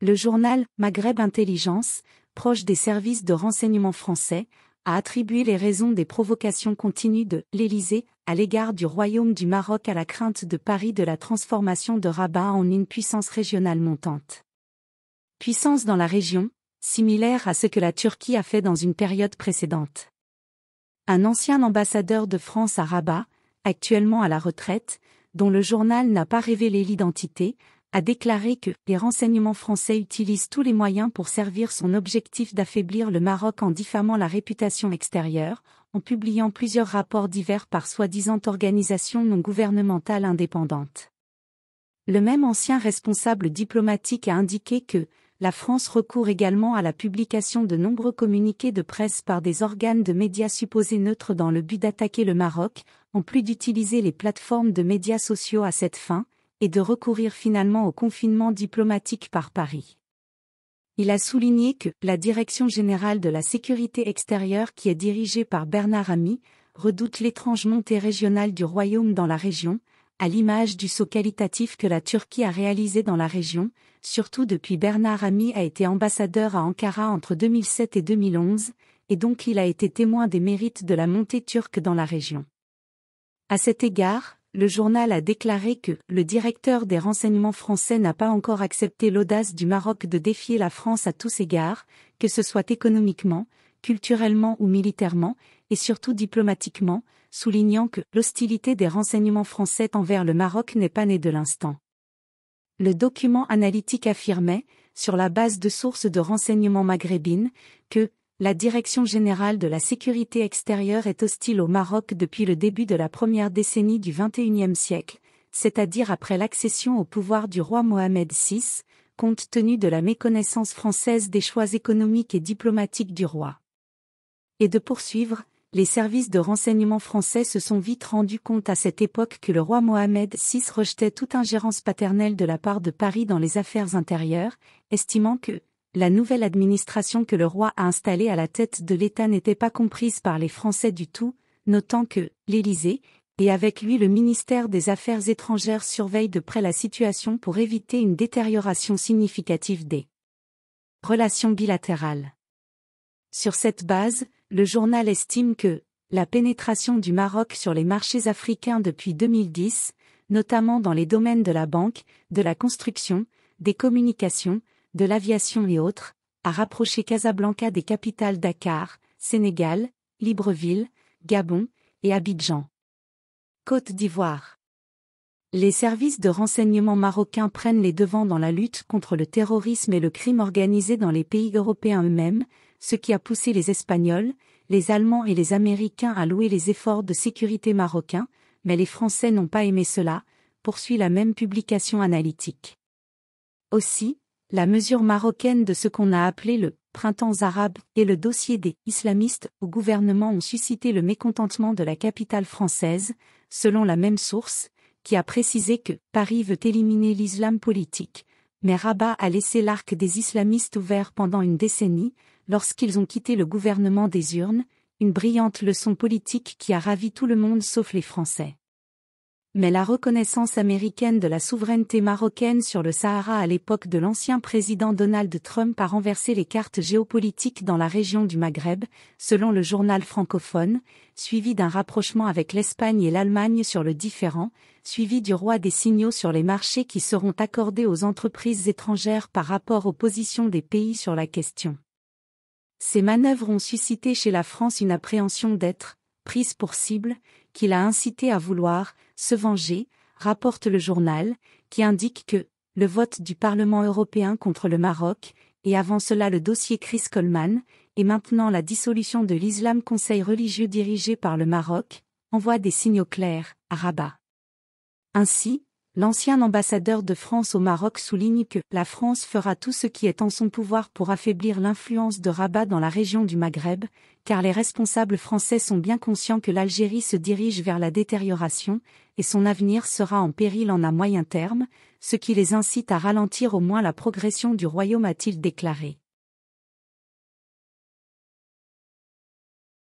Le journal Maghreb Intelligence, proche des services de renseignement français, a attribué les raisons des provocations continues de l'Élysée à l'égard du Royaume du Maroc à la crainte de Paris de la transformation de Rabat en une puissance régionale montante. Puissance dans la région, similaire à ce que la Turquie a fait dans une période précédente. Un ancien ambassadeur de France à Rabat, actuellement à la retraite, dont le journal n'a pas révélé l'identité, a déclaré que les renseignements français utilisent tous les moyens pour servir son objectif d'affaiblir le Maroc en diffamant la réputation extérieure, en publiant plusieurs rapports divers par soi-disant organisations non gouvernementales indépendantes. Le même ancien responsable diplomatique a indiqué que la France recourt également à la publication de nombreux communiqués de presse par des organes de médias supposés neutres dans le but d'attaquer le Maroc, en plus d'utiliser les plateformes de médias sociaux à cette fin, et de recourir finalement au confinement diplomatique par Paris. Il a souligné que la Direction générale de la sécurité extérieure qui est dirigée par Bernard Army, redoute l'étrange montée régionale du royaume dans la région, à l'image du saut qualitatif que la Turquie a réalisé dans la région, surtout depuis Bernard Army a été ambassadeur à Ankara entre 2007 et 2011, et donc il a été témoin des mérites de la montée turque dans la région. À cet égard, le journal a déclaré que le directeur des renseignements français n'a pas encore accepté l'audace du Maroc de défier la France à tous égards, que ce soit économiquement, culturellement ou militairement, et surtout diplomatiquement, soulignant que l'hostilité des renseignements français envers le Maroc n'est pas née de l'instant. Le document analytique affirmait, sur la base de sources de renseignements maghrébines, que la Direction générale de la sécurité extérieure est hostile au Maroc depuis le début de la première décennie du XXIe siècle, c'est-à-dire après l'accession au pouvoir du roi Mohamed VI, compte tenu de la méconnaissance française des choix économiques et diplomatiques du roi. Et de poursuivre, les services de renseignement français se sont vite rendus compte à cette époque que le roi Mohamed VI rejetait toute ingérence paternelle de la part de Paris dans les affaires intérieures, estimant que la nouvelle administration que le roi a installée à la tête de l'État n'était pas comprise par les Français du tout, notant que l'Élysée, et avec lui le ministère des Affaires étrangères surveille de près la situation pour éviter une détérioration significative des relations bilatérales. Sur cette base, le journal estime que la pénétration du Maroc sur les marchés africains depuis 2010, notamment dans les domaines de la banque, de la construction, des communications, de l'aviation et autres, a rapproché Casablanca des capitales Dakar, Sénégal, Libreville, Gabon et Abidjan. Côte d'Ivoire. Les services de renseignement marocains prennent les devants dans la lutte contre le terrorisme et le crime organisé dans les pays européens eux-mêmes, ce qui a poussé les Espagnols, les Allemands et les Américains à louer les efforts de sécurité marocains, mais les Français n'ont pas aimé cela, poursuit la même publication analytique. Aussi, la mesure marocaine de ce qu'on a appelé le « printemps arabe » et le dossier des « islamistes » au gouvernement ont suscité le mécontentement de la capitale française, selon la même source, qui a précisé que Paris veut éliminer l'islam politique, mais Rabat a laissé l'arc des islamistes ouvert pendant une décennie, lorsqu'ils ont quitté le gouvernement des urnes, une brillante leçon politique qui a ravi tout le monde sauf les Français. Mais la reconnaissance américaine de la souveraineté marocaine sur le Sahara à l'époque de l'ancien président Donald Trump a renversé les cartes géopolitiques dans la région du Maghreb, selon le journal francophone, suivi d'un rapprochement avec l'Espagne et l'Allemagne sur le différend, suivi du roi des signaux sur les marchés qui seront accordés aux entreprises étrangères par rapport aux positions des pays sur la question. Ces manœuvres ont suscité chez la France une appréhension d'être prise pour cible, qui l'a incité à vouloir se venger, rapporte le journal, qui indique que le vote du Parlement européen contre le Maroc, et avant cela le dossier Chris Coleman, et maintenant la dissolution de l'Islam Conseil religieux dirigé par le Maroc, envoient des signaux clairs à Rabat. Ainsi, l'ancien ambassadeur de France au Maroc souligne que la France fera tout ce qui est en son pouvoir pour affaiblir l'influence de Rabat dans la région du Maghreb, car les responsables français sont bien conscients que l'Algérie se dirige vers la détérioration, et son avenir sera en péril en à moyen terme, ce qui les incite à ralentir au moins la progression du royaume, a-t-il déclaré.